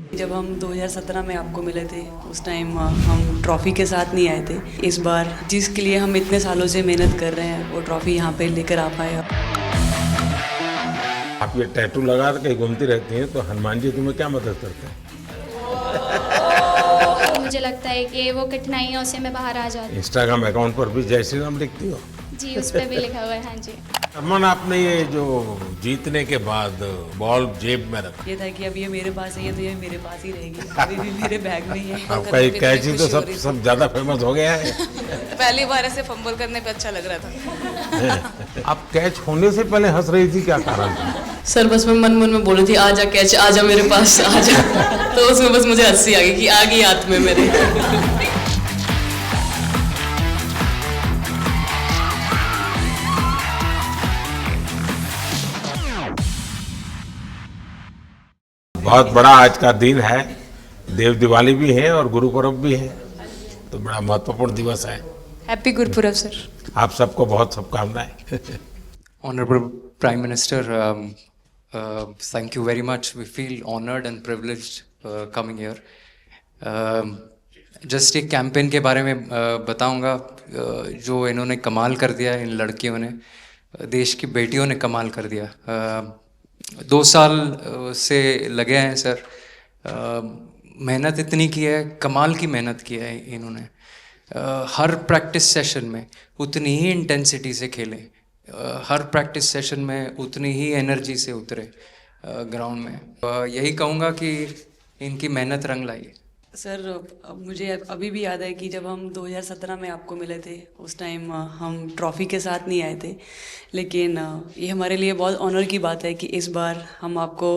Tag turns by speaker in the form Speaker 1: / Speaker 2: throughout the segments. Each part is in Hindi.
Speaker 1: जब हम 2017 में आपको मिले थे उस टाइम हम ट्रॉफ़ी के साथ नहीं आए थे। इस बार जिसके लिए हम इतने सालों से मेहनत कर रहे हैं वो ट्रॉफ़ी यहाँ पे लेकर आ पाए।
Speaker 2: आप ये टैटू लगा के कहीं घूमती रहती हैं तो हनुमान जी तुम्हें क्या मदद करते हैं?
Speaker 3: मुझे लगता है कि वो कठिनाइयों से मैं बाहर आ जाती हूँ।
Speaker 2: इंस्टाग्राम अकाउंट पर भी जय श्री राम लिखती हो?
Speaker 3: जी, उस पर भी लिखा हुआ है। हाँ जी।
Speaker 2: अमन, आपने ये जो जीतने के बाद बॉल जेब में रखा,
Speaker 1: ये था कि अब ये मेरे पास है, ये तो ये मेरे पास ही रहेगी, अभी भी मेरे बैग में ही है।
Speaker 2: आपका ये कैच ही तो सब ज्यादा फेमस हो गया है।
Speaker 4: पहली बार ऐसे फंबल करने पे अच्छा लग रहा था।
Speaker 2: आप कैच होने से पहले हंस रही थी, क्या कारण था?
Speaker 1: सर बस मैं मन मन में बोली थी आजा कैच, आजा मेरे पास आजा। तो उसमें बस मुझे हंसी आ गई कि आ गई हाथ में मेरे।
Speaker 2: बहुत बड़ा आज का दिन है, देव दिवाली भी है और गुरु पर्व भी है, तो बड़ा महत्वपूर्ण दिवस है।
Speaker 4: Happy Gurpurab sir.
Speaker 2: आप सबको बहुत शुभकामनाएं।
Speaker 5: Honorable Prime Minister, thank you very much. We feel honored and privileged coming here. Just एक कैंपेन के बारे में बताऊंगा जो इन्होंने कमाल कर दिया, इन लड़कियों ने, देश की बेटियों ने कमाल कर दिया। 2 साल से लगे हैं सर, मेहनत इतनी की है, कमाल की मेहनत की है इन्होंने। हर प्रैक्टिस सेशन में उतनी ही इंटेंसिटी से खेलें, हर प्रैक्टिस सेशन में उतनी ही एनर्जी से उतरे ग्राउंड में। यही कहूँगा कि इनकी मेहनत रंग लाई।
Speaker 1: सर मुझे अभी भी याद है कि जब हम 2017 में आपको मिले थे उस टाइम हम ट्रॉफ़ी के साथ नहीं आए थे, लेकिन ये हमारे लिए बहुत ऑनर की बात है कि इस बार हम आपको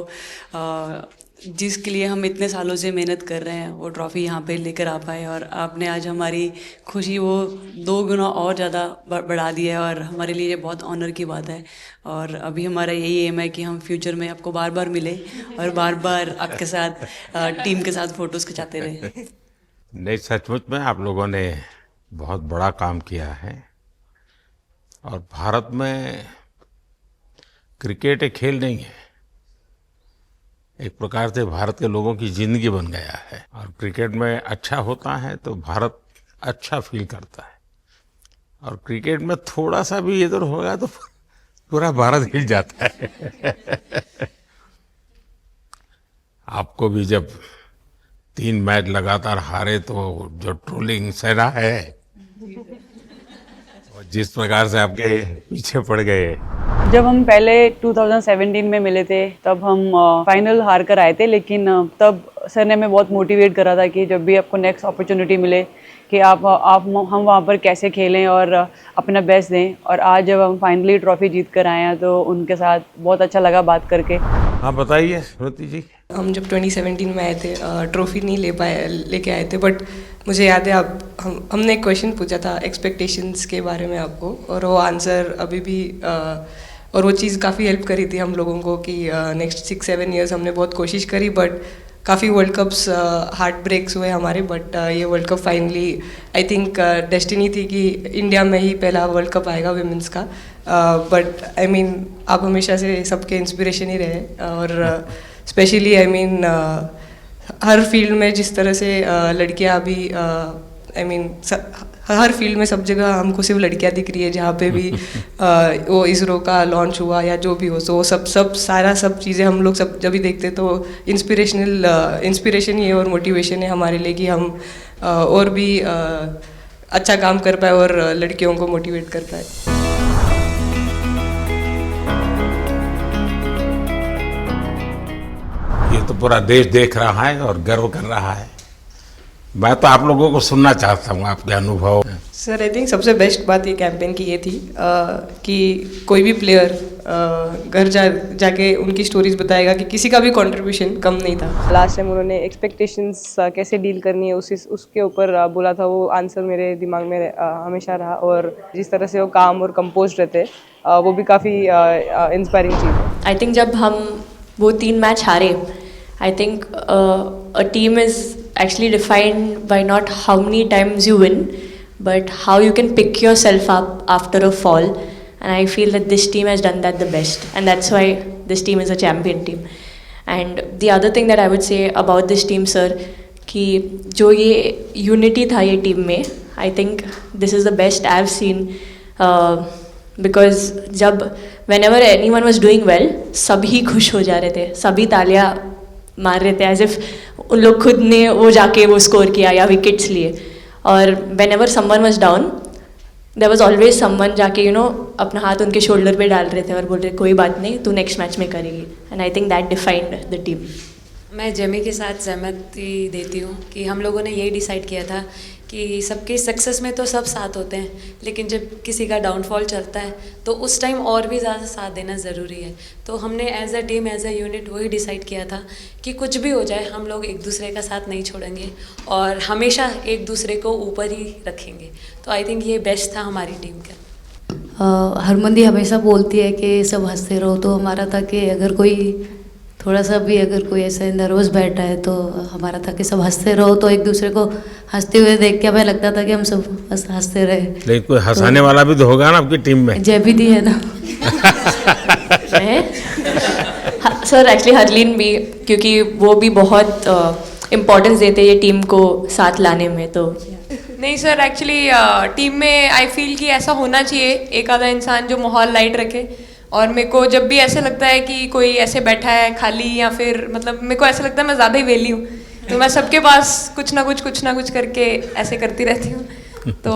Speaker 1: जिसके लिए हम इतने सालों से मेहनत कर रहे हैं वो ट्रॉफ़ी यहाँ पे लेकर आ पाए, और आपने आज हमारी खुशी वो 2 गुना और ज़्यादा बढ़ा दिया है, और हमारे लिए ये बहुत ऑनर की बात है। और अभी हमारा यही एम है कि हम फ्यूचर में आपको बार बार मिले और बार बार आपके साथ टीम के साथ फ़ोटोज़ खिंचाते रहे।
Speaker 2: नहीं, सचमुच में आप लोगों ने बहुत बड़ा काम किया है, और भारत में क्रिकेट एक खेल नहीं है, एक प्रकार से भारत के लोगों की जिंदगी बन गया है। और क्रिकेट में अच्छा होता है तो भारत अच्छा फील करता है, और क्रिकेट में थोड़ा सा भी इधर होगा तो पूरा भारत हिल जाता है। आपको भी जब 3 मैच लगातार हारे तो जो ट्रोलिंग सहना है, और जिस प्रकार से आपके पीछे पड़ गए।
Speaker 1: जब हम पहले 2017 में मिले थे तब हम फाइनल हार कर आए थे, लेकिन तब सर ने हमें बहुत मोटिवेट करा था कि जब भी आपको नेक्स्ट अपॉर्चुनिटी मिले कि आप हम वहाँ पर कैसे खेलें और अपना बेस्ट दें। और आज जब हम फाइनली ट्रॉफ़ी जीत कर आए हैं तो उनके साथ बहुत अच्छा लगा बात करके।
Speaker 2: हाँ बताइए स्मृति जी।
Speaker 4: हम जब 2017 में आए थे ट्रॉफी नहीं लेके आए थे, बट मुझे याद है हमने एक क्वेश्चन पूछा था एक्सपेक्टेशंस के बारे में आपको, और वो आंसर अभी भी और वो चीज़ काफ़ी हेल्प करी थी हम लोगों को कि नेक्स्ट 6-7 ईयर्स हमने बहुत कोशिश करी, बट काफ़ी वर्ल्ड कप्स हार्ट ब्रेक्स हुए हमारे। बट ये world cup finally I think destiny थी कि इंडिया में ही पहला वर्ल्ड कप आएगा विमेंस का। बट आई मीन आप हमेशा से सबके इंस्पिरेशन ही रहे, और specially I mean her field में जिस तरह से लड़कियां अभी आई मीन हर फील्ड में सब जगह हमको सिर्फ लड़कियां दिख रही है, जहाँ पे भी वो इसरो का लॉन्च हुआ या जो भी हो, तो वो सब चीज़ें हम लोग सब जब भी देखते तो इंस्पिरेशन ही है और मोटिवेशन है हमारे लिए कि हम और भी अच्छा काम कर पाए और लड़कियों को मोटिवेट कर पाए।
Speaker 2: ये तो पूरा देश देख रहा है और गर्व कर रहा है। मैं तो आप लोगों को सुनना चाहता हूँ आपके अनुभव।
Speaker 4: सर आई थिंक सबसे बेस्ट बात ये कैंपेन की ये थी कि कोई भी प्लेयर घर जाके उनकी स्टोरीज बताएगा कि किसी का भी कंट्रीब्यूशन कम नहीं था। लास्ट टाइम उन्होंने एक्सपेक्टेशंस कैसे डील करनी है उसके ऊपर बोला था, वो आंसर मेरे दिमाग में हमेशा रहा, और जिस तरह से वो काम और कंपोज रहते वो भी काफ़ी इंस्पायरिंग चीज़ है।
Speaker 6: आई थिंक जब हम वो 3 मैच हारे, I think a team is actually defined by not how many times you win, but how you can pick yourself up after a fall. And I feel that this team has done that the best, and that's why this team is a champion team. And the other thing that I would say about this team sir कि जो ये यूनिटी था ये टीम में, I think this is the best I have seen, because जब whenever anyone was doing well सभी खुश हो जा रहे थे, सभी तालियां मार रहे थे एज इफ उन लोग खुद ने वो जाके वो स्कोर किया या विकेट्स लिए. और whenever someone was down there was always someone जाके अपना हाथ उनके शोल्डर पे डाल रहे थे और बोल रहे कोई बात नहीं तू नेक्स्ट मैच में करेगी. And I think that defined the team.
Speaker 7: मैं जेमी के साथ सहमति देती हूँ कि हम लोगों ने यही डिसाइड किया था कि सबकी सक्सेस में तो सब साथ होते हैं, लेकिन जब किसी का डाउनफॉल चलता है तो उस टाइम और भी ज़्यादा साथ देना ज़रूरी है. तो हमने as a team as a unit वही डिसाइड किया था कि कुछ भी हो जाए हम लोग एक दूसरे का साथ नहीं छोड़ेंगे और हमेशा एक दूसरे को ऊपर ही रखेंगे. तो आई थिंक ये बेस्ट था हमारी टीम का.
Speaker 8: हरमंदी हमेशा बोलती है कि सब हंसते रहो, तो हमारा था कि अगर कोई थोड़ा सा भी अगर कोई ऐसे नर्वस बैठा है तो हमारा था कि सब हंसते रहो, तो एक दूसरे को हंसते हुए देख के हमें लगता था कि हम सब हंसते रहे.
Speaker 2: लेकिन कोई हंसाने वाला भी तो होगा ना आपकी टीम में?
Speaker 8: जयबी दी है ना.
Speaker 6: सर एक्चुअली हरलीन भी, क्योंकि वो भी बहुत इम्पोर्टेंस देते ये टीम को साथ लाने में. तो
Speaker 4: नहीं सर, एक्चुअली टीम में आई फील कि ऐसा होना चाहिए एक आधा इंसान जो माहौल लाइट रखे. और मेरे को जब भी ऐसे लगता है कि कोई ऐसे बैठा है खाली, या फिर मतलब मेरे को ऐसा लगता है मैं ज़्यादा ही वेली हूँ, तो मैं सबके पास कुछ ना कुछ करके ऐसे करती रहती हूँ. तो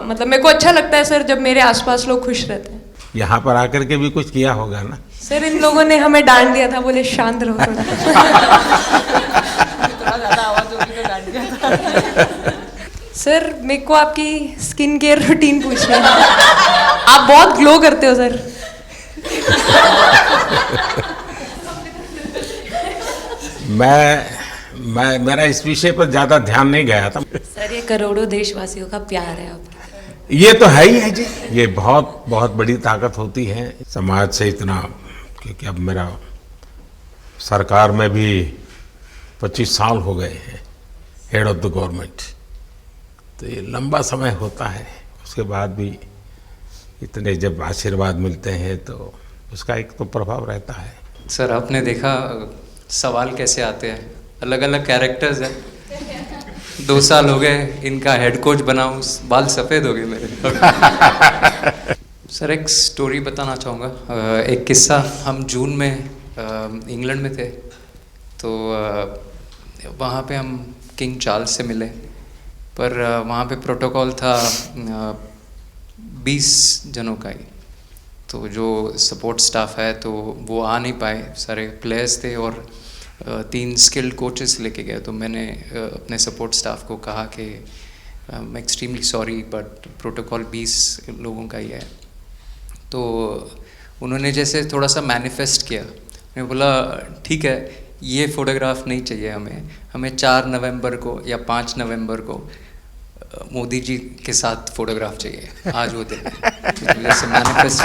Speaker 4: मतलब मेरे को अच्छा लगता है सर जब मेरे आसपास लोग खुश रहते हैं.
Speaker 2: यहाँ पर आकर के भी कुछ किया होगा ना?
Speaker 4: सर इन लोगों ने हमें डांट दिया था, बोले शांत रहो थोड़ा. सर मेरे को आपकी स्किन केयर रूटीन पूछना है. आप बहुत ग्लो करते हो सर.
Speaker 2: मैं मेरा इस विषय पर ज्यादा ध्यान नहीं गया था.
Speaker 7: सर ये करोड़ों देशवासियों का प्यार है आपका.
Speaker 2: ये तो है ही है जी, ये बहुत बहुत बड़ी ताकत होती है समाज से इतना. क्योंकि अब मेरा सरकार में भी 25 साल हो गए हैं हेड ऑफ द गवर्नमेंट, तो ये लंबा समय होता है. उसके बाद भी इतने जब आशीर्वाद मिलते हैं तो उसका एक तो प्रभाव रहता है.
Speaker 5: सर आपने देखा सवाल कैसे आते हैं, अलग अलग कैरेक्टर्स हैं. 2 साल हो गए इनका हेड कोच बनाऊं, बाल सफ़ेद हो गए मेरे. सर एक स्टोरी बताना चाहूँगा. एक किस्सा, हम जून में इंग्लैंड में थे, तो वहाँ पे हम किंग चार्ल्स से मिले, पर वहाँ पे प्रोटोकॉल था 20 जनों का ही. तो जो सपोर्ट स्टाफ है तो वो आ नहीं पाए, सारे प्लेयर्स थे और 3 स्किल्ड कोचेस लेके गए. तो मैंने अपने सपोर्ट स्टाफ को कहा कि I am extremely sorry but protocol 20 लोगों का ही है. तो उन्होंने जैसे थोड़ा सा मैनिफेस्ट किया. मैं बोला ठीक है, ये फ़ोटोग्राफ नहीं चाहिए हमें 4 नवंबर को या 5 नवंबर को मोदी जी के साथ फोटोग्राफ चाहिए. आज वो दिन जैसे मैनिफेस्ट.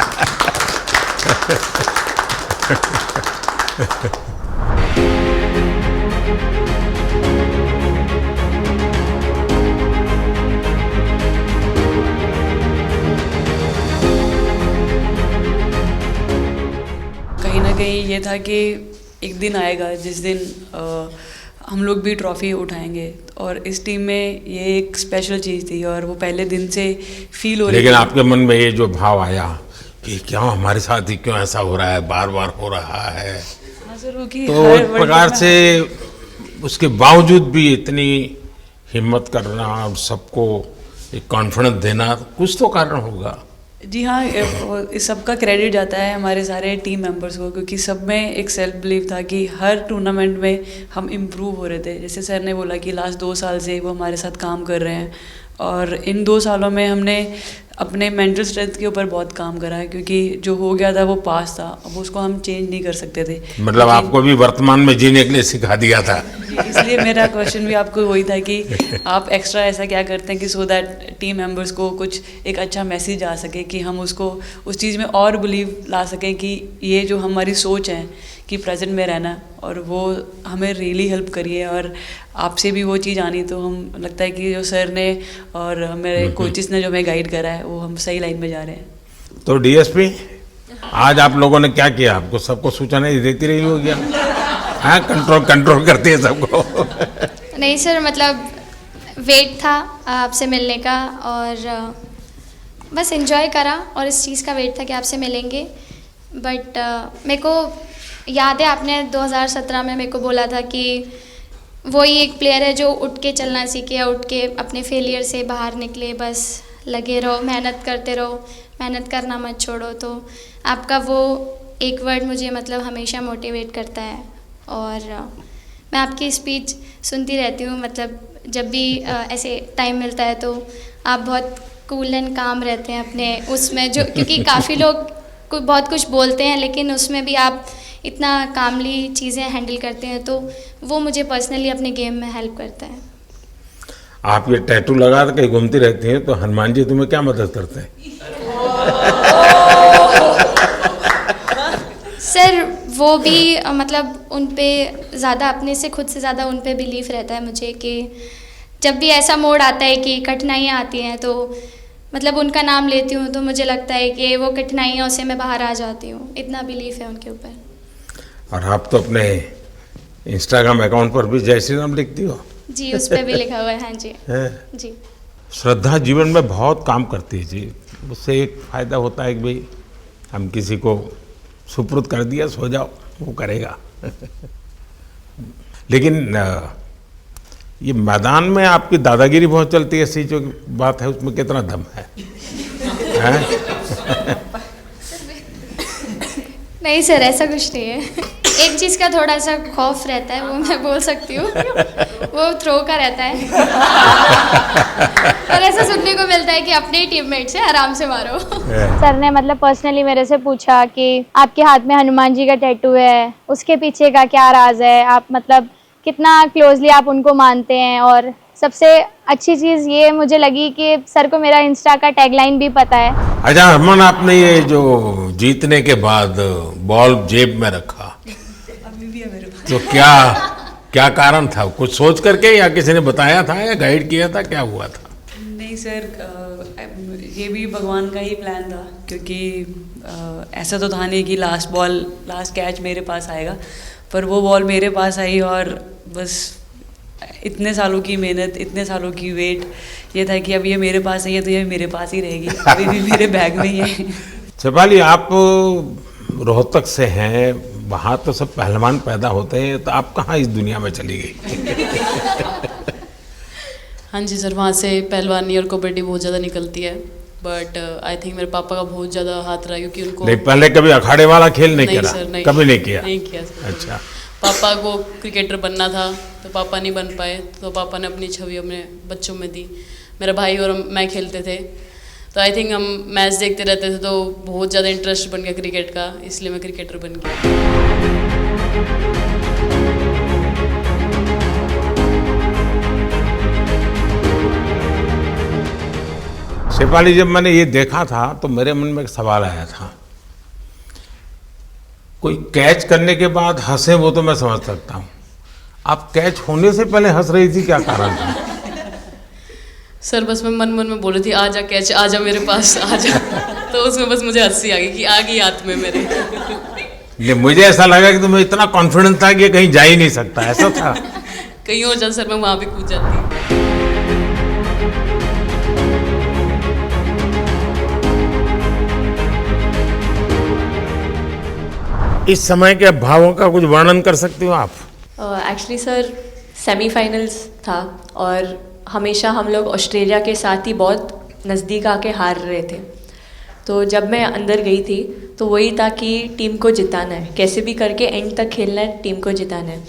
Speaker 1: कहीं ना कहीं ये था कि एक दिन आएगा जिस दिन हम लोग भी ट्रॉफ़ी उठाएंगे, और इस टीम में ये एक स्पेशल चीज़ थी और वो पहले दिन से फील हो रही थी.
Speaker 2: लेकिन आपके मन में ये जो भाव आया कि क्यों हमारे साथ ही क्यों ऐसा हो रहा है, बार बार हो रहा है, तो एक प्रकार से उसके बावजूद भी इतनी हिम्मत करना और सबको एक कॉन्फिडेंस देना, कुछ तो कारण होगा.
Speaker 1: जी हाँ, इस सब का क्रेडिट जाता है हमारे सारे टीम मेंबर्स को, क्योंकि सब में एक सेल्फ बिलीव था कि हर टूर्नामेंट में हम इम्प्रूव हो रहे थे. जैसे सर ने बोला कि लास्ट 2 साल से वो हमारे साथ काम कर रहे हैं, और इन 2 सालों में हमने अपने मेंटल स्ट्रेंथ के ऊपर बहुत काम करा है, क्योंकि जो हो गया था वो पास था, अब उसको हम चेंज नहीं कर सकते थे.
Speaker 2: मतलब आपको भी वर्तमान में जीने के लिए सिखा दिया था.
Speaker 1: इसलिए मेरा क्वेश्चन भी आपको वही था कि आप एक्स्ट्रा ऐसा क्या करते हैं कि सो दैट टीम मेंबर्स को कुछ एक अच्छा मैसेज आ सके, कि हम उसको उस चीज़ में और बिलीव ला सकें कि ये जो हमारी सोच है कि प्रेजेंट में रहना, और वो हमें रियली हेल्प करिए. और आपसे भी वो चीज़ आनी, तो हम लगता है कि जो सर ने और मेरे कोचेस ने जो हमें गाइड करा है वो हम सही लाइन में जा रहे हैं.
Speaker 2: तो डीएसपी आज आप लोगों ने क्या किया? आपको सबको सूचना देती रही होगी हाँ, कंट्रोल करती है सबको।
Speaker 3: नहीं सर, मतलब वेट था आपसे मिलने का और बस एंजॉय करा और इस चीज़ का वेट था कि आपसे मिलेंगे। बट मेरे को याद है आपने 2017 में मेरे को बोला था कि वही एक प्लेयर है जो उठ के चलना सीखे या उठ के अपने फेलियर से बाहर निकले, बस लगे रहो, मेहनत करते रहो, मेहनत करना मत छोड़ो। तो आपका वो एक वर्ड मुझे मतलब हमेशा मोटिवेट करता है और मैं आपकी स्पीच सुनती रहती हूँ, मतलब जब भी ऐसे टाइम मिलता है तो आप बहुत कूल एंड काम रहते हैं अपने उसमें, जो क्योंकि काफ़ी लोग बहुत कुछ बोलते हैं लेकिन उसमें भी आप इतना कामली चीज़ें हैंडल करते हैं, तो वो मुझे पर्सनली अपने गेम में हेल्प करता है।
Speaker 2: आप ये टैटू लगा के घूमती रहती हैं, तो हनुमान जी तुम्हें क्या मदद करते हैं?
Speaker 3: सर वो भी मतलब उन पे ज़्यादा अपने से खुद से ज़्यादा उन पे बिलीफ रहता है मुझे कि जब भी ऐसा मोड़ आता है कि कठिनाइयाँ आती हैं तो मतलब उनका नाम लेती हूँ तो मुझे लगता है कि वो कठिनाइयों से मैं बाहर आ जाती हूँ, इतना बिलीफ है उनके ऊपर।
Speaker 2: और आप तो अपने इंस्टाग्राम अकाउंट पर भी जय श्री राम लिखती हो?
Speaker 3: जी, उस पर भी लिखा हुआ है। हाँ जी। जी।
Speaker 2: श्रद्धा जीवन में बहुत काम करती है जी। उससे एक फ़ायदा होता है कि भाई हम किसी को सुपुर्द कर दिया, सो जाओ, वो करेगा। लेकिन ये मैदान में आपकी दादागिरी बहुत चलती है, ऐसी जो बात है उसमें कितना दम है?
Speaker 3: नहीं सर, ऐसा कुछ नहीं है। एक चीज़ का थोड़ा सा खौफ रहता है, वो मैं बोल सकती हूँ, वो थ्रो का रहता है। और ऐसा सुनने को मिलता है कि अपने ही टीममेट से आराम से मारो।
Speaker 9: सर ने मतलब पर्सनली मेरे से पूछा कि आपके हाथ में हनुमान जी का टैटू है, उसके पीछे का क्या राज है, आप मतलब कितना क्लोजली आप उनको मानते हैं। और सबसे अच्छी चीज़ ये मुझे लगी कि सर को मेरा इंस्टा का टैगलाइन भी पता है।
Speaker 2: अच्छा हरमन, आपने ये जो जीतने के बाद बॉल जेब में रखा,
Speaker 1: अभी भी है मेरे पास।
Speaker 2: तो क्या कारण था? कुछ सोच करके या किसी ने बताया था या गाइड किया था, क्या हुआ था?
Speaker 1: नहीं सर, ये भी भगवान का ही प्लान था, क्योंकि ऐसा तो था नहीं कि लास्ट कैच मेरे पास आएगा, पर वो बॉल मेरे पास आई और बस इतने सालों की मेहनत, इतने सालों की वेट, ये था कि अब ये मेरे पास आई है तो ये मेरे पास ही रहेगी, अभी भी मेरे बैग में ही है।
Speaker 2: शेफाली, आप रोहतक से हैं, वहाँ तो सब पहलवान पैदा होते हैं, तो आप कहाँ इस दुनिया में चली गई?
Speaker 10: हाँ जी सर, वहाँ से पहलवानी और कबड्डी बहुत ज़्यादा निकलती है, बट आई थिंक मेरे पापा का बहुत ज़्यादा हाथ रहा, क्योंकि उनको
Speaker 2: नहीं, पहले कभी अखाड़े वाला खेल नहीं खेला?
Speaker 10: सर, नहीं,
Speaker 2: कभी नहीं किया?
Speaker 10: नहीं किया सर।
Speaker 2: अच्छा।
Speaker 10: पापा को क्रिकेटर बनना था तो पापा नहीं बन पाए, तो पापा ने अपनी छवि अपने बच्चों में दी। मेरा भाई और मैं खेलते थे, तो आई थिंक हम मैच देखते रहते थे, तो बहुत ज़्यादा इंटरेस्ट बन गया क्रिकेट का, इसलिए मैं क्रिकेटर बन गया।
Speaker 2: शेफाली, जब मैंने ये देखा था तो मेरे मन में एक सवाल आया था। कोई कैच करने के बाद हंसे वो तो मैं समझ सकता हूँ, आप कैच होने से पहले हंस रही थी, क्या कारण था?
Speaker 10: सर बस मैं मन में बोल रही थी, आजा कैच, आजा मेरे पास, आजा। तो उसमें बस मुझे हंसी आ गई कि आ गई हाथ में मेरे।
Speaker 2: ये मुझे ऐसा लगा कि तुम्हें इतना कॉन्फिडेंस था कि ये कहीं जा ही नहीं सकता, ऐसा था?
Speaker 10: कहीं और जाता सर, मैं वहाँ भी कूद जाती।
Speaker 2: इस समय के भावों का कुछ वर्णन कर सकती हो आप?
Speaker 6: एक्चुअली सर सेमीफाइनल्स था और हमेशा हम लोग ऑस्ट्रेलिया के साथ ही बहुत नज़दीक आके हार रहे थे। तो जब मैं अंदर गई थी तो वही था कि टीम को जिताना है, कैसे भी करके एंड तक खेलना है, टीम को जिताना है।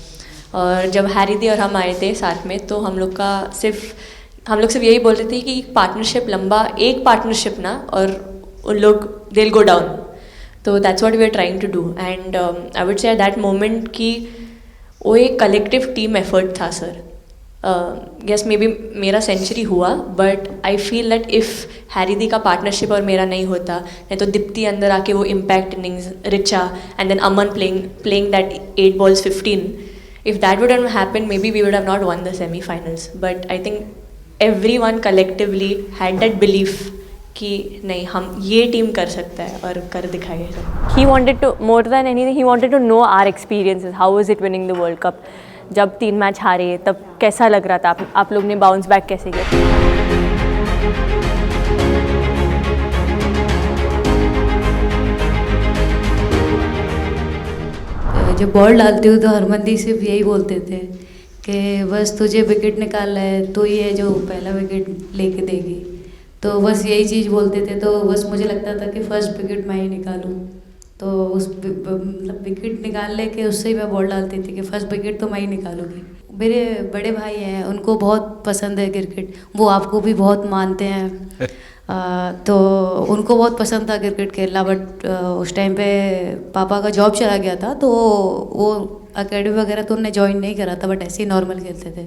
Speaker 6: और जब हैरी दी और हम आए थे साथ में, तो हम लोग सिर्फ यही बोल रहे थे कि पार्टनरशिप लंबा, एक पार्टनरशिप ना, और उन लोग दे विल गो डाउन। तो that's what we are trying to do and I would say that moment कि वो एक कलेक्टिव टीम एफर्ट था सर। यस मे बी मेरा सेंचुरी हुआ, but I feel that if Harry di का पार्टनरशिप और मेरा नहीं होता, नहीं तो दीप्ति अंदर आके वो impact innings, Richa and then Aman playing that 8 balls 15, if that wouldn't happen, maybe we would have not won the semi-finals. But I think everyone collectively had that belief कि नहीं हम ये टीम कर सकता है और कर दिखाएगा।
Speaker 11: He wanted to, more than anything, he wanted to know our experiences. How was it winning the World Cup? जब 3 मैच हारे तब कैसा लग रहा था, आप लोग ने बाउंस बैक कैसे किया?
Speaker 8: जब बॉल डालती हूँ तो हरमनदीप सिर्फ यही बोलते थे कि बस तुझे विकेट निकालना है, तो ही है जो पहला विकेट लेके देगी। तो बस यही चीज़ बोलते थे, तो बस मुझे लगता था कि फर्स्ट विकेट मैं ही निकालूं। तो उस मतलब विकेट निकालने के उससे ही मैं बॉल डालती थी कि फर्स्ट विकेट तो मैं ही निकालूंगी। मेरे बड़े भाई हैं, उनको बहुत पसंद है क्रिकेट, वो आपको भी बहुत मानते हैं। तो उनको बहुत पसंद था क्रिकेट खेलना, बट उस टाइम पे पापा का जॉब चला गया था, तो वो एकेडमी वगैरह तो उन्होंने ज्वाइन नहीं करा था, बट ऐसे ही नॉर्मल खेलते थे।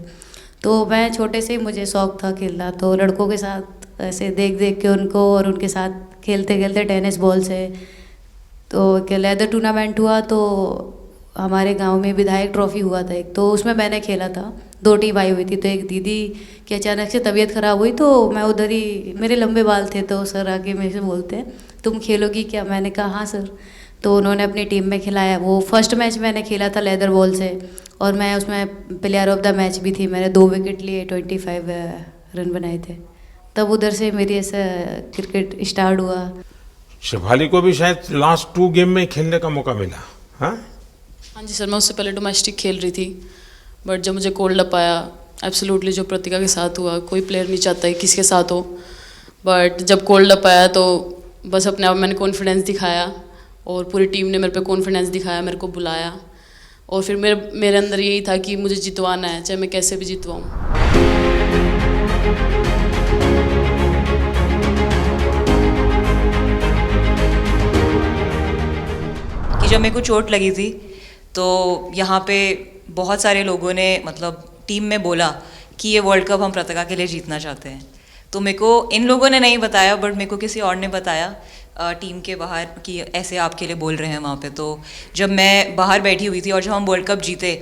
Speaker 8: तो मैं छोटे से ही मुझे शौक था खेलना, तो लड़कों के साथ ऐसे देख देख के उनको और उनके साथ खेलते खेलते टेनिस बॉल से तो लेदर टूर्नामेंट हुआ, तो हमारे गांव में विधायक ट्रॉफी हुआ था एक, तो उसमें मैंने खेला था। 2 टीम आई हुई थी, तो एक दीदी की अचानक से तबीयत ख़राब हुई, तो मैं उधर ही, मेरे लंबे बाल थे, तो सर आके मेरे से बोलते हैं तुम खेलोगी क्या? मैंने कहा हाँ सर। तो उन्होंने अपनी टीम में खिलाया। वो फर्स्ट मैच मैंने खेला था लेदर बॉल से, और मैं उसमें प्लेयर ऑफ द मैच भी थी। मैंने 2 विकेट लिए, 25 रन बनाए थे। तब उधर से मेरी ऐसा क्रिकेट स्टार्ट हुआ।
Speaker 2: शेफाली को भी शायद लास्ट 2 गेम में खेलने का मौका मिला। हाँ
Speaker 10: जी सर, मैं उससे पहले डोमेस्टिक खेल रही थी, बट जब मुझे कोल्ड अप आया, एब्सोल्युटली जो प्रतिका के साथ हुआ, कोई प्लेयर नहीं चाहता है किसी के साथ हो, बट जब कोल्ड अप आया तो बस अपने आप मैंने कॉन्फिडेंस दिखाया, और पूरी टीम ने मेरे पे कॉन्फिडेंस दिखाया, मेरे को बुलाया, और फिर मेरे अंदर यही था कि मुझे जितवाना है, चाहे मैं कैसे भी जितवाऊँ।
Speaker 12: कि जब मेरे को चोट लगी थी तो यहाँ पे बहुत सारे लोगों ने मतलब टीम में बोला कि ये वर्ल्ड कप हम प्रतिका के लिए जीतना चाहते हैं। तो मेरे को इन लोगों ने नहीं बताया, बट मेरे को किसी और ने बताया टीम के बाहर कि ऐसे आपके लिए बोल रहे हैं वहाँ पे। तो जब मैं बाहर बैठी हुई थी और जब हम वर्ल्ड कप जीते,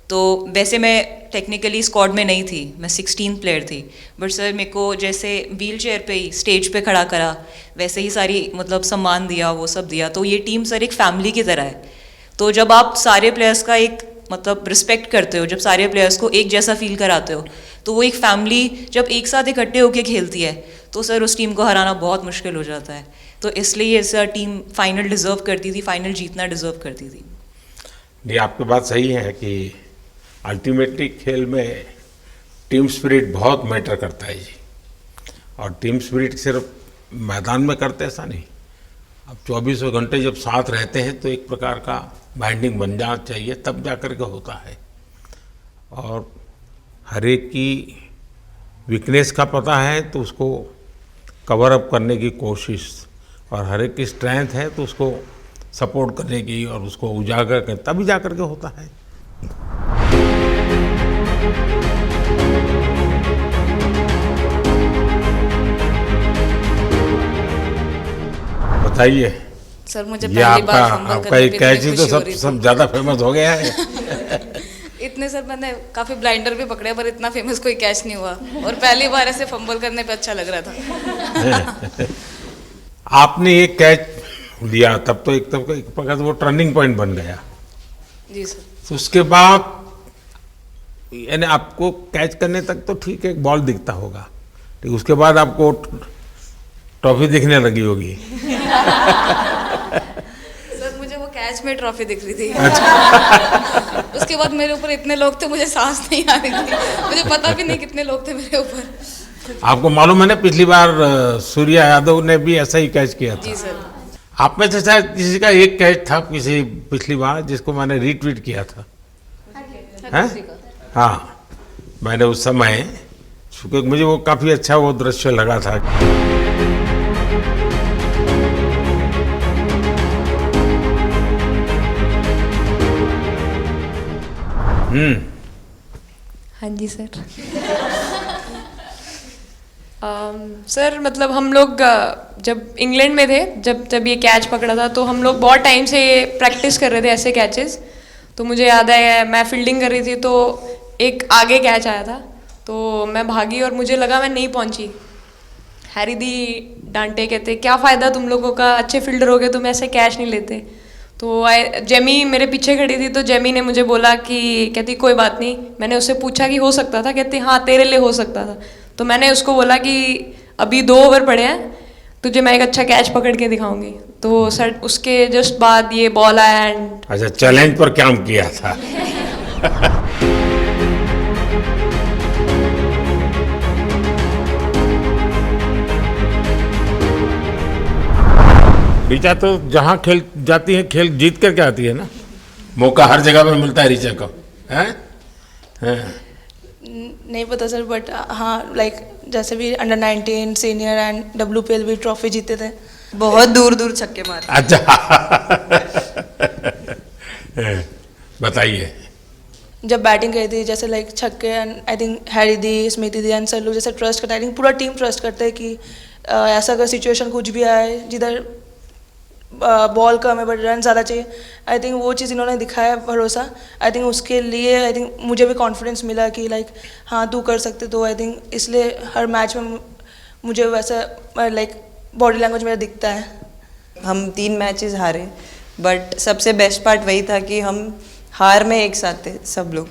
Speaker 12: तो वैसे मैं टेक्निकली स्क्वाड में नहीं थी, मैं 16 प्लेयर थी, बट सर मेरे को जैसे व्हील चेयर पे ही स्टेज पे खड़ा करा, वैसे ही सारी मतलब सम्मान दिया, वो सब दिया। तो ये टीम सर एक फैमिली की तरह है। तो जब आप सारे प्लेयर्स का एक मतलब रिस्पेक्ट करते हो, जब सारे प्लेयर्स को एक जैसा फील कराते हो, तो वो एक फैमिली जब एक साथ इकट्ठे होकर खेलती है, तो सर उस टीम को हराना बहुत मुश्किल हो जाता है। तो इसलिए ये सर टीम फाइनल डिज़र्व करती थी, फाइनल जीतना डिज़र्व करती थी।
Speaker 2: ये आपकी बात सही है कि अल्टीमेटली खेल में टीम स्पिरिट बहुत मैटर करता है जी। और टीम स्पिरिट सिर्फ मैदान में करते ऐसा नहीं, अब 24 घंटे जब साथ रहते हैं तो एक प्रकार का बाइंडिंग बन जाना चाहिए, तब जा कर के होता है। और हर एक की वीकनेस का पता है तो उसको कवर अप करने की कोशिश, और हर एक की स्ट्रेंथ है तो उसको सपोर्ट करने की और उसको उजागर कर, तभी जा कर के होता है। बताइए
Speaker 13: सर, मुझे
Speaker 2: ये
Speaker 13: पहली बार
Speaker 2: आपका एक कैच ही तो सब ज़्यादा फेमस हो गया है।
Speaker 13: इतने सर मैंने काफ़ी ब्लाइंडर भी पकड़े, पर इतना फेमस कोई कैच नहीं हुआ, और पहली बार ऐसे फंबल करने पे अच्छा लग रहा था।
Speaker 2: आपने एक कैच लिया तब तो एक प्रकार से वो टर्निंग पॉइंट बन गया
Speaker 13: जी सर।
Speaker 2: तो उसके बाद यानी आपको कैच करने तक तो ठीक है, बॉल दिखता होगा, लेकिन उसके बाद आपको ट्रॉफी दिखने लगी होगी।
Speaker 13: सर मुझे वो कैच में ट्रॉफी दिख रही थी।
Speaker 2: अच्छा।
Speaker 13: उसके बाद मेरे ऊपर इतने लोग थे, मुझे सांस नहीं आ रही थी, मुझे पता भी नहीं कितने लोग थे मेरे ऊपर।
Speaker 2: आपको मालूम है ना, पिछली बार सूर्या यादव ने भी ऐसा ही कैच किया था।
Speaker 13: जी सर।
Speaker 2: आप में से शायद किसी का एक कैच था किसी पिछली बार जिसको मैंने रीट्वीट किया था, हाँ, मैंने उस समय, क्योंकि मुझे वो काफ़ी अच्छा वो दृश्य लगा था।
Speaker 4: हाँ जी सर। सर मतलब हम लोग जब इंग्लैंड में थे, जब ये कैच पकड़ा था, तो हम लोग बहुत टाइम से प्रैक्टिस कर रहे थे ऐसे कैचेस। तो मुझे याद है मैं फील्डिंग कर रही थी, तो एक आगे कैच आया था, तो मैं भागी और मुझे लगा मैं नहीं पहुंची, हैरी दी डांटे, कहते क्या फ़ायदा तुम लोगों का, अच्छे फील्डर हो गए, तुम ऐसे कैच नहीं लेते। तो जेमी मेरे पीछे खड़ी थी, तो जेमी ने मुझे बोला कि कहती कोई बात नहीं, मैंने उससे पूछा कि हो सकता था, कहती हाँ तेरे लिए हो सकता था। तो मैंने उसको बोला कि अभी 2 ओवर पड़े हैं, तुझे मैं एक अच्छा कैच पकड़ के दिखाऊंगी। तो सर उसके जस्ट बाद ये बॉल आया एंड
Speaker 2: अच्छा, चैलेंज पर काम किया था। ऋचा तो जहाँ खेल जाती है खेल जीत करके आती है ना, मौका हर जगह में मिलता है ऋचा को, हैं?
Speaker 13: नहीं पता सर, बट हाँ लाइक जैसे भी अंडर 19 सीनियर एंड WPL भी ट्रॉफी जीते थे।
Speaker 12: बहुत दूर दूर छक्के मारे।
Speaker 2: अच्छा। बताइए।
Speaker 13: जब बैटिंग करी थी जैसे लाइक छक्के and I think Harry the, Smriti the and sir लोग जैसे ट्रस्ट करते हैं, आई थिंक पूरा टीम ट्रस्ट करते हैं कि ऐसा अगर सिचुएशन कुछ भी आए जिधर बॉल कम है बट रन ज़्यादा चाहिए, आई थिंक वो चीज़ इन्होंने दिखाया भरोसा। आई थिंक उसके लिए आई थिंक मुझे भी कॉन्फिडेंस मिला कि लाइक हाँ तू कर सकते। तो आई थिंक इसलिए हर मैच में मुझे वैसा लाइक बॉडी लैंग्वेज मेरा दिखता है।
Speaker 12: हम 3 मैचेस हारे, बट सबसे बेस्ट पार्ट वही था कि हम हार में एक साथ थे सब लोग,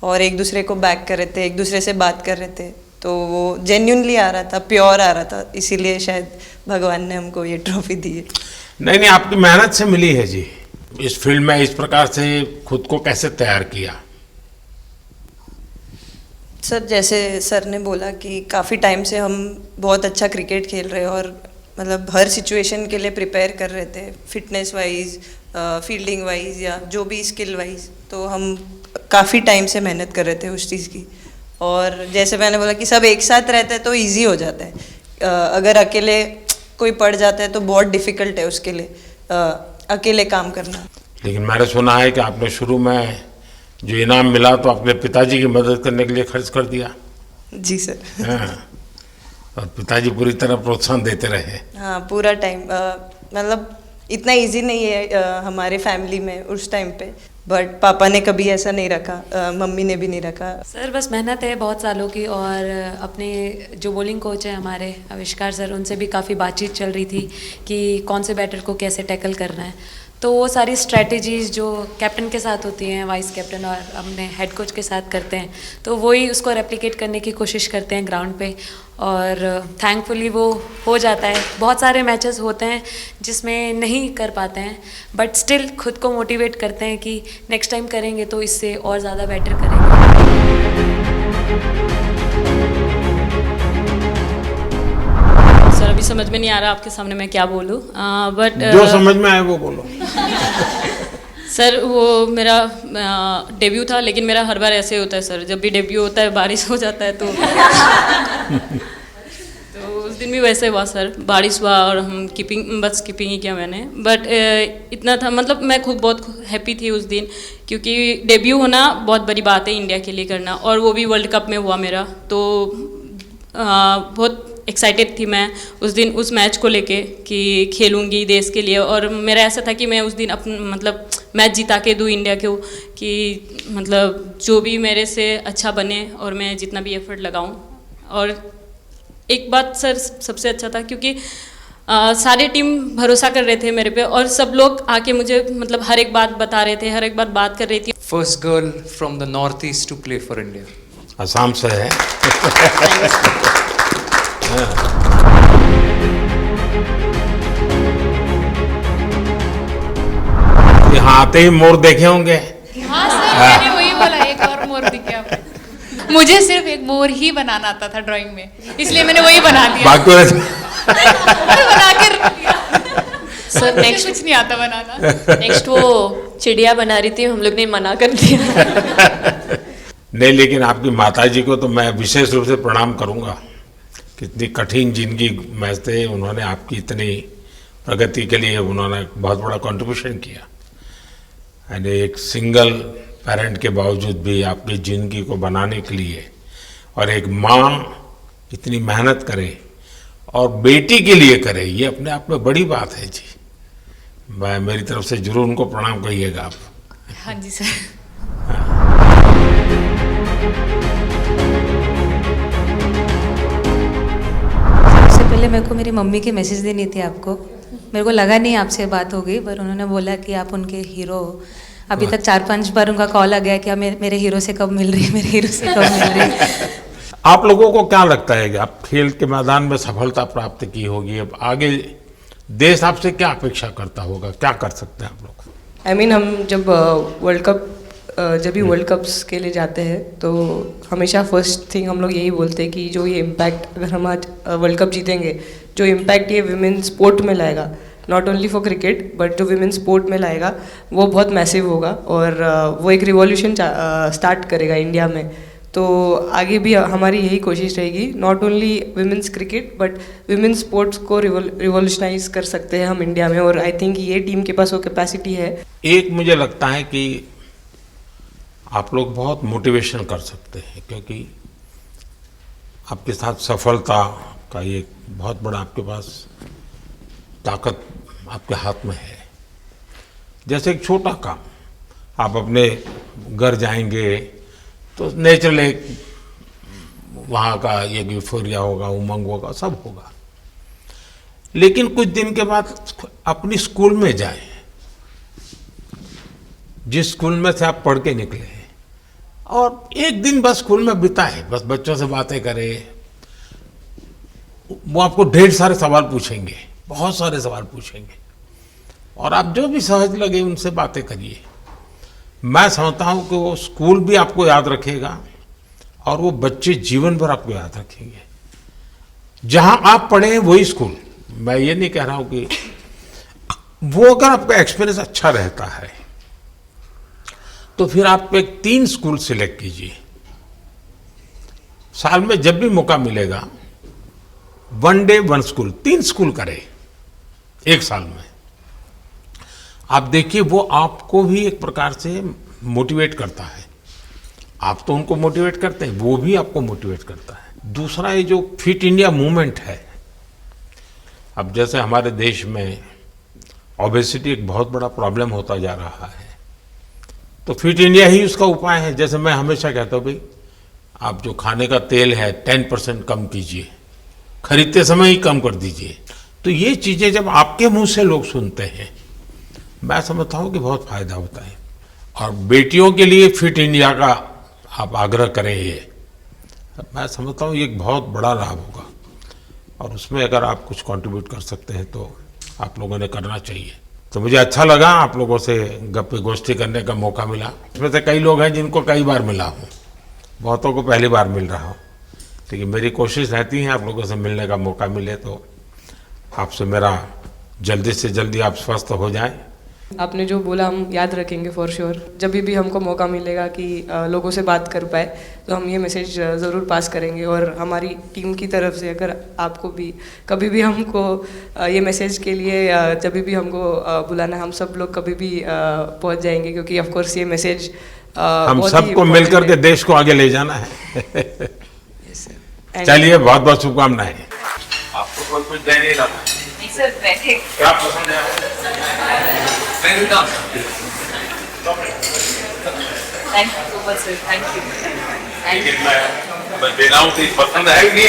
Speaker 12: और एक दूसरे को बैक कर रहे थे, एक दूसरे से बात कर रहे थे। तो वो जेन्युइनली आ रहा था, प्योर आ रहा था, इसीलिए शायद भगवान ने हमको ये ट्रॉफी दी है।
Speaker 2: नहीं नहीं, आपकी मेहनत से मिली है जी। इस फील्ड में इस प्रकार से खुद को कैसे तैयार किया?
Speaker 12: सर जैसे सर ने बोला कि काफ़ी टाइम से हम बहुत अच्छा क्रिकेट खेल रहे हैं, और मतलब हर सिचुएशन के लिए प्रिपेयर कर रहे थे, फिटनेस वाइज, फील्डिंग वाइज या जो भी स्किल वाइज। तो हम काफ़ी टाइम से मेहनत कर रहे थे उस चीज़ की। और जैसे मैंने बोला कि सब एक साथ रहते हैं तो इजी हो जाता है, अगर अकेले कोई पड़ जाता है तो बहुत डिफ़िकल्ट है उसके लिए अकेले काम करना।
Speaker 2: लेकिन मैंने सुना है कि आपने शुरू में जो इनाम मिला तो अपने पिताजी की मदद करने के लिए खर्च कर दिया।
Speaker 12: जी सर।
Speaker 2: हाँ, और पिताजी पूरी तरह प्रोत्साहन देते रहे।
Speaker 12: हाँ पूरा टाइम, मतलब इतना इजी नहीं है हमारे फैमिली में उस टाइम पे, बट पापा ने कभी ऐसा नहीं रखा, मम्मी ने भी नहीं रखा।
Speaker 7: सर बस मेहनत है बहुत सालों की, और अपने जो बॉलिंग कोच है हमारे आविष्कार सर, उनसे भी काफ़ी बातचीत चल रही थी कि कौन से बैटर को कैसे टैकल करना है। तो वो सारी स्ट्रेटजीज जो कैप्टन के साथ होती हैं, वाइस कैप्टन और अपने हेड कोच के साथ करते हैं, तो वही उसको रेप्लिकेट करने की कोशिश करते हैं ग्राउंड पे, और थैंकफुली वो हो जाता है। बहुत सारे मैचेस होते हैं जिसमें नहीं कर पाते हैं, बट स्टिल खुद को मोटिवेट करते हैं कि नेक्स्ट टाइम करेंगे तो इससे और ज़्यादा बेटर करेंगे।
Speaker 10: सर अभी समझ में नहीं आ रहा आपके सामने मैं क्या बोलूं, बट
Speaker 2: जो समझ में आए वो बोलो।
Speaker 10: सर वो मेरा डेब्यू था, लेकिन मेरा हर बार ऐसे होता है सर, जब भी डेब्यू होता है बारिश हो जाता है तो तो उस दिन भी वैसे हुआ सर, बारिश हुआ और हम बस कीपिंग ही किया मैंने। बट इतना था, मतलब मैं खुद बहुत हैप्पी थी उस दिन, क्योंकि डेब्यू होना बहुत बड़ी बात है इंडिया के लिए करना, और वो भी वर्ल्ड कप में हुआ मेरा। तो बहुत एक्साइटेड थी मैं उस दिन उस मैच को लेके कि खेलूंगी देश के लिए, और मेरा ऐसा था कि मैं उस दिन मतलब मैच जिता के दूँ इंडिया को, कि मतलब जो भी मेरे से अच्छा बने और मैं जितना भी एफर्ट लगाऊं। और एक बात सर सबसे अच्छा था, क्योंकि सारे टीम भरोसा कर रहे थे मेरे पे, और सब लोग आके मुझे मतलब हर एक बात बता रहे थे, हर एक बात कर रही थी।
Speaker 5: First girl from the north east to play for India.
Speaker 2: Assam से है। यहाँ आते ही मोर देखे होंगे।
Speaker 14: हाँ सर, मैंने वही बोला, एक और मोर दिखे आपको। मुझे सिर्फ एक मोर ही बनाना आता था ड्राइंग में, इसलिए मैंने वही बना दिया।
Speaker 2: बाकी
Speaker 14: बना के रख दिया।
Speaker 11: सर नेक्स्ट
Speaker 14: कुछ नहीं आता बनाना।
Speaker 11: नेक्स्ट वो चिड़िया बना रही थी, हम लोग ने मना कर दिया।
Speaker 2: नहीं, लेकिन आपकी माताजी को तो मैं विशेष रूप से प्रणाम करूंगा। कितनी कठिन जिंदगी में थे, उन्होंने आपकी इतनी प्रगति के लिए उन्होंने बहुत बड़ा कंट्रीब्यूशन किया। यानी एक सिंगल पेरेंट के बावजूद भी आपकी ज़िंदगी को बनाने के लिए, और एक माँ इतनी मेहनत करे और बेटी के लिए करे, ये अपने आप में बड़ी बात है जी। मैं मेरी तरफ से जरूर उनको प्रणाम कहिएगा आप।
Speaker 14: हाँ जी सर।
Speaker 15: सबसे पहले पहले मेरे को मेरी मम्मी की मैसेज देनी थी आपको। मेरे को लगा नहीं आपसे बात हो गई, पर उन्होंने बोला कि आप उनके हीरो हो। अभी तक 4-5 बार उनका कॉल आ गया कि आप मेरे हीरो से कब मिल रही है, मेरे हीरो से कब मिल रही है।
Speaker 2: आप लोगों को क्या लगता है कि आप खेल के मैदान में सफलता प्राप्त की होगी, अब आगे देश आपसे क्या अपेक्षा करता होगा, क्या कर सकते हैं आप लोग?
Speaker 4: I mean, हम जब वर्ल्ड कप जब भी वर्ल्ड कप्स के लिए जाते हैं तो हमेशा फर्स्ट थिंग हम लोग यही बोलते हैं कि जो ये इम्पैक्ट, अगर हम आज वर्ल्ड कप जीतेंगे, जो इम्पैक्ट ये विमेन स्पोर्ट में लाएगा, not only for cricket but जो विमेन स्पोर्ट में लाएगा वो बहुत मैसिव होगा और वो एक रिवॉल्यूशन स्टार्ट करेगा इंडिया में। तो आगे भी हमारी यही कोशिश रहेगी, not only women's cricket but women sports को रिवॉल्यूशनाइज कर सकते हैं हम इंडिया में, और आई थिंक ये टीम के पास वो कैपेसिटी है।
Speaker 2: एक मुझे लगता है कि आप लोग बहुत मोटिवेशन कर सकते हैं, क्योंकि आपके साथ सफलता का एक बहुत बड़ा आपके पास ताकत आपके हाथ में है। जैसे एक छोटा काम, आप अपने घर जाएंगे तो नेचुरल एक वहाँ का एक यूफोरिया होगा, उमंग होगा, सब होगा। लेकिन कुछ दिन के बाद अपनी स्कूल में जाएं, जिस स्कूल में से आप पढ़ के निकले हैं, और एक दिन बस स्कूल में बिताए, बस बच्चों से बातें करें, वो आपको ढेर सारे सवाल पूछेंगे, बहुत सारे सवाल पूछेंगे, और आप जो भी सहज लगे उनसे बातें करिए। मैं समझता हूं कि वो स्कूल भी आपको याद रखेगा और वो बच्चे जीवन भर आपको याद रखेंगे। जहां आप पढ़े हैं वही स्कूल, मैं ये नहीं कह रहा हूं कि वो, अगर आपका एक्सपीरियंस अच्छा रहता है तो फिर आप एक 3 स्कूल सिलेक्ट कीजिए। साल में जब भी मौका मिलेगा 1 डे 1 स्कूल, 3 स्कूल करें एक साल में। आप देखिए वो आपको भी एक प्रकार से मोटिवेट करता है, आप तो उनको मोटिवेट करते हैं, वो भी आपको मोटिवेट करता है। दूसरा ये जो फिट इंडिया मूवमेंट है, अब जैसे हमारे देश में ओबेसिटी एक बहुत बड़ा प्रॉब्लम होता जा रहा है, तो फिट इंडिया ही उसका उपाय है। जैसे मैं हमेशा कहता हूँ भाई, आप जो खाने का तेल है 10% कम कीजिए, खरीदते समय ही कम कर दीजिए। तो ये चीज़ें जब आपके मुंह से लोग सुनते हैं, मैं समझता हूँ कि बहुत फायदा होता है। और बेटियों के लिए फिट इंडिया का आप आग्रह करें, ये मैं समझता हूँ ये एक बहुत बड़ा लाभ होगा, और उसमें अगर आप कुछ कंट्रीब्यूट कर सकते हैं तो आप लोगों ने करना चाहिए। तो मुझे अच्छा लगा आप लोगों से गप्पे गोष्ठी करने का मौका मिला। इसमें से कई लोग हैं जिनको कई बार मिला हूँ, बहुतों को पहली बार मिल रहा हूँ, लेकिन मेरी कोशिश रहती है आप लोगों से मिलने का मौका मिले तो आपसे मेरा जल्दी से जल्दी आप स्वस्थ हो जाएं।
Speaker 4: आपने जो बोला हम याद रखेंगे फॉर श्योर। जब भी हमको मौका मिलेगा कि लोगों से बात कर पाए तो हम ये मैसेज ज़रूर पास करेंगे, और हमारी टीम की तरफ से अगर आपको भी कभी भी हमको ये मैसेज के लिए जब भी हमको बुलाना, हम सब लोग कभी भी पहुंच जाएंगे, क्योंकि ऑफ कोर्स ये मैसेज
Speaker 2: हम सबको मिलकर के देश को आगे ले जाना है। चलिए बहुत बहुत शुभकामनाएं। आपको कुछ देने लगा
Speaker 12: सर, बैठे
Speaker 2: क्या पसंद है?
Speaker 12: Thank you so much sir, thank you.
Speaker 2: मैं देना हूँ, पसंद है कि नहीं?